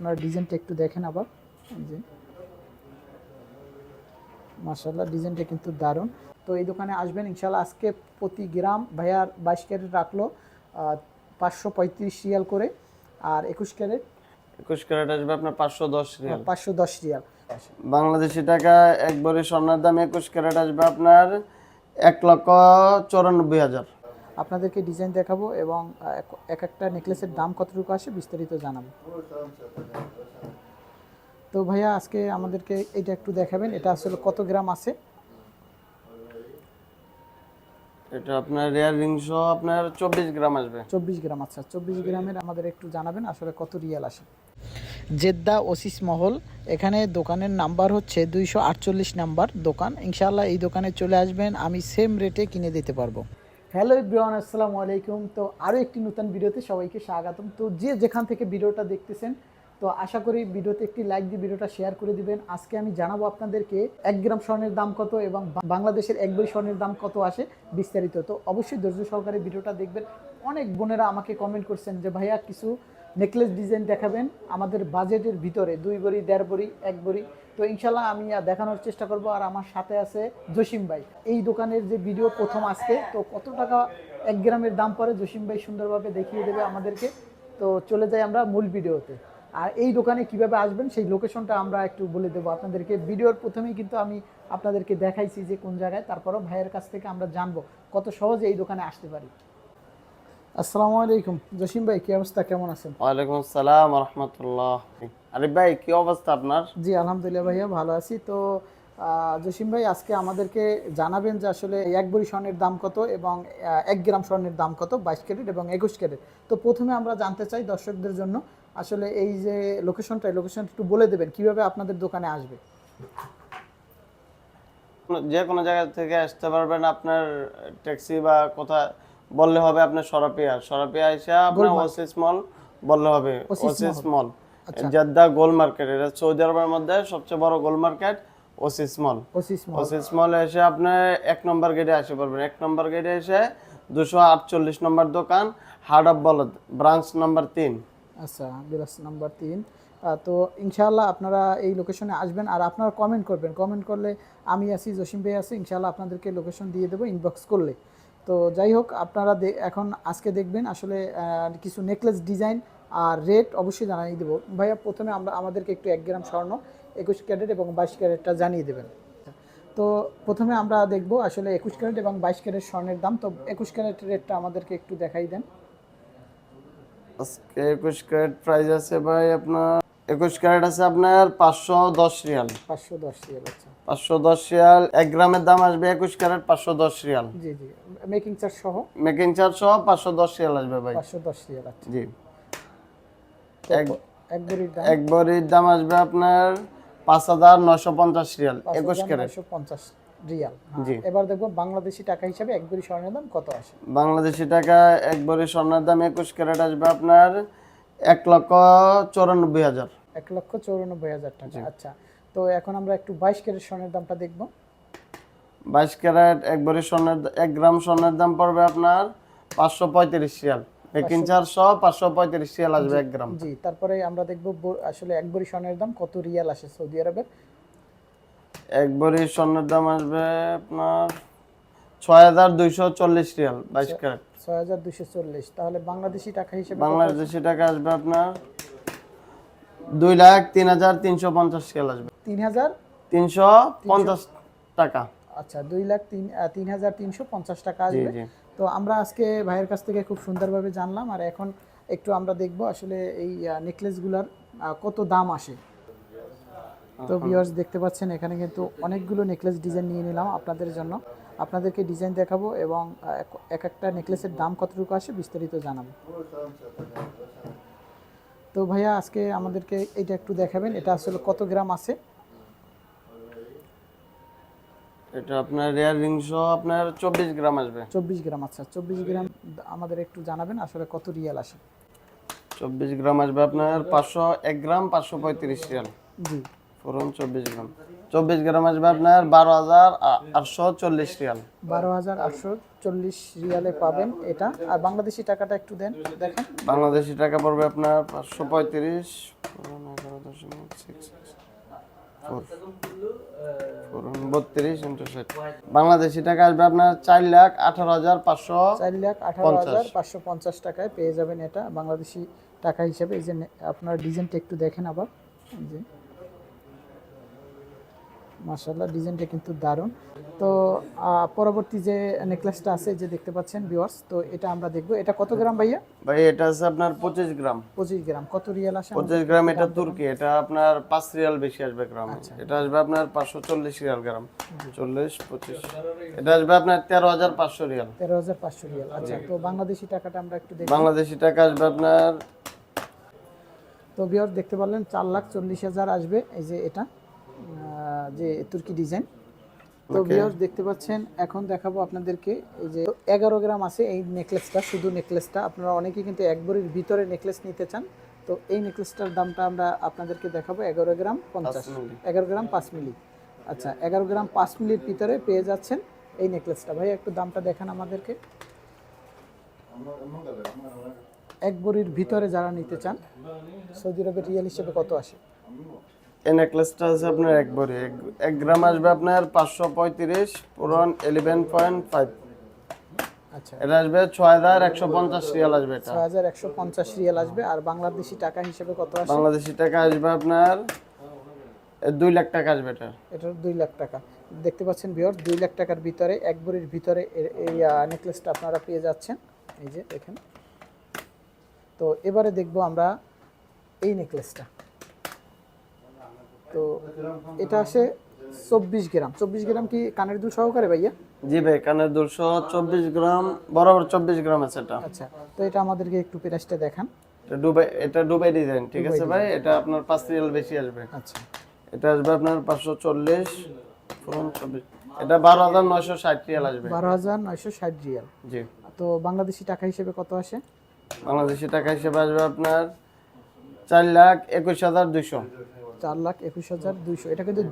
আপনার ডিজাইনটা একটু দেখেন আবার, জি মাশাআল্লাহ ডিজাইনটা কিন্তু দারুণ। তো এই দোকানে আসবেন ইনশাআল্লাহ। আজকে প্রতি গ্রাম ভাইয়ার 22 ক্যারেট রাখলো 535 রিয়াল করে, আর 21 ক্যারেট 21 ক্যারেট আসবে আপনার 510 রিয়াল। 510 রিয়াল। বাংলাদেশি টাকা এক ভরি স্বর্ণের দাম 21 ক্যারেট আসবে আপনার 1,94,500। আপনাদেরকে ডিজাইন দেখাবো এবং এক একটা নেকলেসের দাম কতটুকু আসে বিস্তারিত জানাবো। তো ভাইয়া আজকে আমাদেরকে এটা একটু দেখাবেন, এটা আসলে কত গ্রাম আছে? এটা আপনার রিয়াল রিংস আপনার 24 গ্রাম আসবে। 24 গ্রাম। আচ্ছা 24 গ্রামের আমাদের একটু জানাবেন আসলে কত রিয়াল আসে। জেদ্দা ওসিস মহল, এখানে দোকানের নাম্বার হচ্ছে 248 নাম্বার দোকান। ইনশাআল্লাহ এই দোকানে চলে আসবেন, আমি সেম রেটে কিনে দিতে পারবো। হ্যালো এভরিওয়ান, আসসালামু আলাইকুম। তো আরও একটি নতুন ভিডিওতে সবাইকে স্বাগতম। তো যে যেখান থেকে ভিডিওটা দেখতেছেন, তো আশা করি ভিডিওতে একটি লাইক দিয়ে ভিডিওটা শেয়ার করে দিবেন। আজকে আমি জানাবো আপনাদেরকে 1 গ্রাম স্বর্ণের দাম কত এবং বাংলাদেশের 1 ভরি স্বর্ণের দাম কত আসে বিস্তারিত। তো অবশ্যই ধৈর্য সহকারে ভিডিওটা দেখবেন। অনেক বোনেরা আমাকে কমেন্ট করছেন যে ভাইয়া কিছু নেকলেস ডিজাইন দেখাবেন আমাদের বাজেটের ভিতরে, 2 ভরি, 1.5 ভরি, 1 ভরি। তো ইনশাল্লাহ আমি দেখানোর চেষ্টা করব। আর আমার সাথে আছে জসিম ভাই। এই দোকানের যে ভিডিও প্রথম আজকে, তো কত টাকা 1 গ্রামের দাম পড়ে জসিম ভাই সুন্দরভাবে দেখিয়ে দেবে আমাদেরকে। তো চলে যাই আমরা মূল ভিডিওতে। আর এই দোকানে কিভাবে আসবেন সেই লোকেশনটা আমরা একটু বলে দেবো আপনাদেরকে। ভিডিওর প্রথমেই কিন্তু আমি আপনাদেরকে দেখাইছি যে কোন জায়গায়, তারপরও ভাইয়ের কাছ থেকে আমরা জানবো কত সহজে এই দোকানে আসতে পারি। আসসালামু আলাইকুম জসিম ভাই, কি অবস্থা, কেমন আছেন? ওয়ালাইকুম আসসালাম ওয়া রাহমাতুল্লাহ। আরিফ ভাই কি অবস্থা আপনার? জি আলহামদুলিল্লাহ ভাইয়া, ভালো আছি। তো জসিম ভাই আজকে আমাদেরকে জানাবেন যে আসলে 1 ভরি স্বর্ণের দাম কত এবং 1 গ্রাম স্বর্ণের দাম কত, 22 ক্যারেট এবং 21 ক্যারেট। তো প্রথমে আমরা জানতে চাই দর্শকদের জন্য আসলে এই যে লোকেশনটা একটু বলে দেবেন কিভাবে আপনাদের দোকানে আসবে। যে কোনো জায়গা থেকে আসতে পারবেন, আপনার ট্যাক্সি বা কোথায় বললে হবে, আপনার সরাপিয়া এসে আপনার ওসিস মল বললে হবে। ওসিস মল জেদ্দা গোল মার্কেট, এটা সৌদি আরবের মধ্যে সবচেয়ে বড় গোল মার্কেট ওসিস মল। ওসিস মল এসে আপনি 1 নম্বর গেটে আসতে পারবেন। 1 নম্বর গেটে এসে 248 নম্বর দোকান, হার্ড অফ বলদ, ব্রাঞ্চ নাম্বার 3। আচ্ছা ব্রাঞ্চ নাম্বার 3। তো ইনশাআল্লাহ আপনারা এই লোকেশনে আসবেন আর আপনারা কমেন্ট করবেন। কমেন্ট করলে আমি আছি, জসিম ভাই আছি, ইনশাআল্লাহ আপনাদেরকে লোকেশন দিয়ে দেবো ইনবক্স করলে। তো যাই হোক, আপনারা এখন আজকে দেখবেন আসলে কিছু নেকলেস ডিজাইন আর রেট অবশ্যই জানিয়ে দেবো। ভাইয়া প্রথমে আমাদেরকে একটু 1 গ্রাম স্বর্ণ 21 ক্যারেট এবং 22 ক্যারেটটা জানিয়ে দেবেন। তো প্রথমে আমরা দেখব আসলে 21 ক্যারেট এবং 22 ক্যারেট স্বর্ণের দাম। তো 21 ক্যারেট রেটটা আমাদেরকে একটু দেখাই দেন। আজকে 21 ক্যারেট প্রাইস আছে ভাই আপনার, 21 ক্যারেট আছে আপনার 510 রিয়াল। 510 রিয়াল। আচ্ছা 510 রিয়াল। 1 গ্রামের দাম আসবে 21 ক্যারেট 510 রিয়াল। জি জি, মেকিং চার্জ সহ। মেকিং চার্জ সহ 510 রিয়াল আসবে ভাই। 510 রিয়াল। আচ্ছা জি। এক ভরির দাম আসবে আপনার 5,950 রিয়াল 21 ক্যারেট। 5,950 রিয়াল। জি। এবার দেখব বাংলাদেশি টাকা হিসাবে 1 ভরি স্বর্ণের দাম কত আসে। বাংলাদেশি টাকা 1 ভরি স্বর্ণের দাম 21 ক্যারেট আসবে আপনার 1,94,500। 1,94,500 টাকা। আচ্ছা, তো এখন আমরা একটু 22 ক্যারেট স্বর্ণের দামটা দেখব। 22 ক্যারেট 1 ভরি স্বর্ণের 1 গ্রাম স্বর্ণের দাম পড়বে আপনার 535 রিয়াল। মেকিং চার্জ সহ 535 রিয়াল আসবে 1 গ্রাম। জি, তারপরে আমরা দেখব আসলে 1 ভরি স্বর্ণের দাম কত রিয়াল আসে সৌদি আরবের। 1 ভরি স্বর্ণের দাম আসবে আপনার 6,240 রিয়াল 22 ক্যারেট। 6,240। তাহলে বাংলাদেশি টাকা হিসেবে বাংলাদেশি টাকা আসবে আপনার 2,03,350 রিয়াল আসবে। 3,350 টাকা। আচ্ছা 2,03,350 টাকা আসবে। তো আমরা আজকে ভাইয়ের কাছ থেকে খুব সুন্দরভাবে জানলাম। আর এখন একটু আমরা দেখব আসলে এই নেকলেসগুলোর কত দাম আসে। তো ভিউয়ার্স দেখতে পাচ্ছেন এখানে কিন্তু অনেকগুলো নেকলেস ডিজাইন নিয়ে নিলাম আপনাদের জন্য। আপনাদেরকে ডিজাইন দেখাবো এবং এক একটা নেকলেসের দাম কতটুকু আসে বিস্তারিত জানাবো। তো ভাইয়া আজকে আমাদেরকে এটা একটু দেখাবেন, এটা আসলে কত গ্রাম আছে। এটা আপনার রিয়াল রিংস আপনার 24 গ্রাম আসবে। 24 গ্রাম। আচ্ছা 24 গ্রাম আমাদের একটু জানাবেন আসলে কত রিয়াল আসে। 24 গ্রাম আসবে আপনার 1 গ্রাম 535 রিয়াল। জি ফোরন 24 গ্রাম। 24 গ্রাম আসবে আপনার 12,840 রিয়াল। 12,840 রিয়ালে পাবেন এটা। আর বাংলাদেশি টাকাটা একটু দেন, দেখেন। বাংলাদেশি টাকা পড়বে আপনার 535 32 ইন্টু 60, বাংলাদেশি টাকা আসবে আপনার 4,18,500। 4,18,550 টাকায় পেয়ে যাবেন এটা বাংলাদেশি টাকা হিসেবে। এই যে আপনার ডিজাইনটা একটু দেখেন আবার, এই যে মাশাআল্লাহ ডিজাইনটা কিন্তু দারুণ। তো পরবর্তী যে নেকলেসটা আছে যে দেখতে পাচ্ছেন ভিউয়ার্স, তো এটা আমরা দেখব। এটা কত গ্রাম ভাইয়া? ভাই এটা আছে আপনার 25 গ্রাম। 25 গ্রাম। কত রিয়াল আসে? 25 গ্রাম এটা তুর্কি, এটা আপনার 5 রিয়াল বেশি আসবে গ্রাম। এটা আসবে আপনার 540 রিয়াল গ্রাম। 40 25 এটা আসবে আপনার 13,500 রিয়াল। 13,500 রিয়াল। আচ্ছা, তো বাংলাদেশি টাকাটা আমরা একটু দেখব। বাংলাদেশি টাকা আসবে আপনার, তো ভিউয়ার্স দেখতে পারলেন 4,40,000 আসবে। এই যে এটা যে তুর্কি ডিজাইন। তো ভিউয়ার্স দেখতে পাচ্ছেন, এখন দেখাবো আপনাদেরকে এই যে 11 গ্রাম আছে এই নেকলেসটা, শুধু নেকলেসটা। আপনারা অনেকেই কিন্তু এক ভরির ভিতরে নেকলেস নিতে চান, তো এই নেকলেসটার দামটা আমরা আপনাদেরকে দেখাবো 11 গ্রাম 50, 11 গ্রাম 5 মিলি। আচ্ছা, 11 গ্রাম 5 মিলির ভিতরে পেয়ে যাচ্ছেন এই নেকলেসটা। ভাই একটু দামটা দেখান আমাদেরকে। এক ভরির ভিতরে যারা নিতে চান, সৌদি আরবের রিয়াল হিসেবে কত আসে? এই নেকলেসটা আছে আপনার এক ভরি, 1 গ্রাম আসবে আপনার 535 পুরন 11.5। আচ্ছা, এটা আসবে 6,150 রিয়াল আসবে এটা। 6,150 রিয়াল আসবে। আর বাংলাদেশি টাকা হিসেবে কত আসে? বাংলাদেশি টাকা আসবে আপনার 2 লাখ টাকা আসবে এটা। এটার 2 লাখ টাকা। দেখতে পাচ্ছেন ভিউয়ার্স, 2 লাখ টাকার ভিতরে এক ভরির ভিতরে এই নেকলেসটা আপনারা পেয়ে যাচ্ছেন। এই যে দেখেন। তো এবারে দেখব আমরা এই নেকলেসটা। তো এটা আসে 24 গ্রাম। 24 গ্রাম কি কানের দুল সহকারে ভাইয়া? জি ভাই, কানের দুল সহ 24 গ্রাম, বরাবর 24 গ্রাম আছে এটা। আচ্ছা, তো এটা আমাদেরকে একটু প্রাইসটা দেখান। এটা দুবাই ডিজাইন, ঠিক আছে ভাই। এটা আপনার 5 রিয়াল বেশি আসবে। আচ্ছা, এটা আসবে আপনার 540 পুরন 24, এটা 12,960 রিয়াল আসবে। 12,960 রিয়াল। জি। তো বাংলাদেশি টাকা হিসেবে কত আসে? বাংলাদেশি টাকা হিসেবে আসবে আপনার 4,21,200। 4,21,200। এটা কিন্তু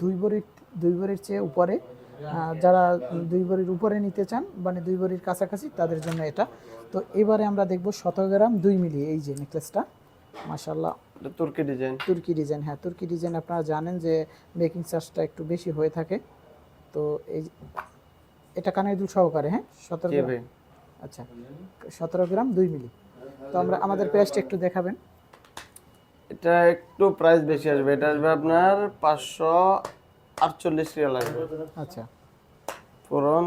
দুই ভরির চেয়ে উপরে। যারা 2 ভরির উপরে নিতে চান, মানে 2 ভরির কাছাকাছি, তাদের জন্য এটা। তো এবারে আমরা দেখব 17 গ্রাম 2 মিলি এই যে নেকলেসটা। মাশাআল্লাহ, এটা তুর্কি ডিজাইন। তুর্কি ডিজাইন। হ্যাঁ, তুর্কি ডিজাইন আপনারা জানেন যে মেকিং চার্জটা একটু বেশি হয়ে থাকে। তো এই এটা কানের দুল সহকারে, হ্যাঁ 17 জি গ্রাম। ভাই। আচ্ছা, 17 গ্রাম 2 মিলি। তো আমরা আমাদের প্রাইসটা একটু দেখাবেন। এটা একটু প্রাইস বেশি আসবে, এটা আসবে আপনার 548 রিয়াল আসবে। আচ্ছা, পুরন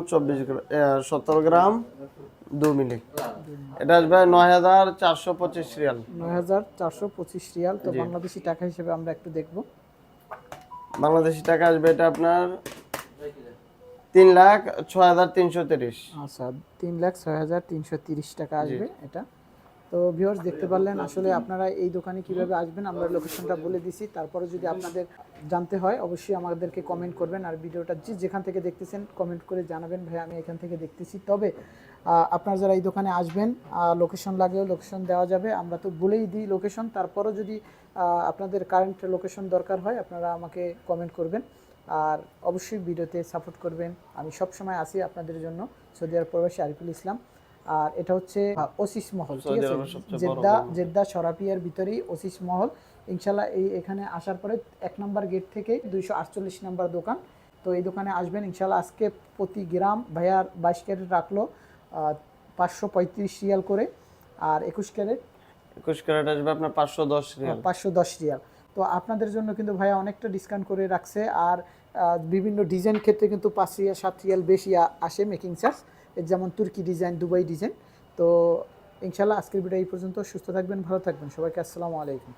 17 গ্রাম 2 মিলি। এটা আসবে 9,425 রিয়াল। 9,425 রিয়াল। তো বাংলাদেশি টাকা হিসেবে আমরা একটু দেখব। বাংলাদেশি টাকা আসবে এটা আপনার 3,06,330। আচ্ছা, 3,06,330 টাকা আসবে এটা। তো ভিউয়ার্স দেখতে পারলেন, আসলে আপনারা এই দোকানে কিভাবে আসবেন আমরা লোকেশনটা বলে দিছি। তারপরে যদি আপনাদের জানতে হয় অবশ্যই আমাদেরকে কমেন্ট করবেন। আর ভিডিওটা যেখান থেকে দেখতেছেন কমেন্ট করে জানাবেন, ভাই আমি এখান থেকে দেখতেছি। তবে আপনারা যারা এই দোকানে আসবেন, লোকেশন লাগলেও লোকেশন দেওয়া যাবে, আমরা তো বলেই দিই লোকেশন। তারপরও যদি আপনাদের কারেন্ট লোকেশন দরকার হয় আপনারা আমাকে কমেন্ট করবেন। আর অবশ্যই ভিডিওতে সাপোর্ট করবেন। আমি সব সময় আছি আপনাদের জন্য। সৌদি আরব প্রবাসী আরিফুল ইসলাম। আর এটা হচ্ছে ওসিস মহল, ঠিক আছে, জেদ্দা শরাপিয়ার ভিতরেই ওসিস মহল। ইনশাল্লাহ এখানে আসার পরে 1 নম্বর গেট থেকে 248 নম্বর দোকান। তো এই দোকানে আসবেন ইনশাল্লাহ। আজকে প্রতি গ্রাম ভাইয়ার 22 ক্যারেট রাখলো 535 রিয়াল করে, আর 21 ক্যারেট আসবে আপনার 510 রিয়াল। 510 রিয়াল। তো আপনাদের জন্য কিন্তু ভাইয়া অনেকটা ডিসকাউন্ট করে রাখছে। আর বিভিন্ন ডিজাইন ক্ষেত্রে কিন্তু 5 রিয়াল 7 রিয়াল বেশি আসে মেকিং চার্জ, যেমন তুর্কি ডিজাইন, দুবাই ডিজাইন। তো ইনশাল্লাহ আজকের ভিডিও এই পর্যন্ত। সুস্থ থাকবেন, ভালো থাকবেন, সবাইকে আসসালামু আলাইকুম।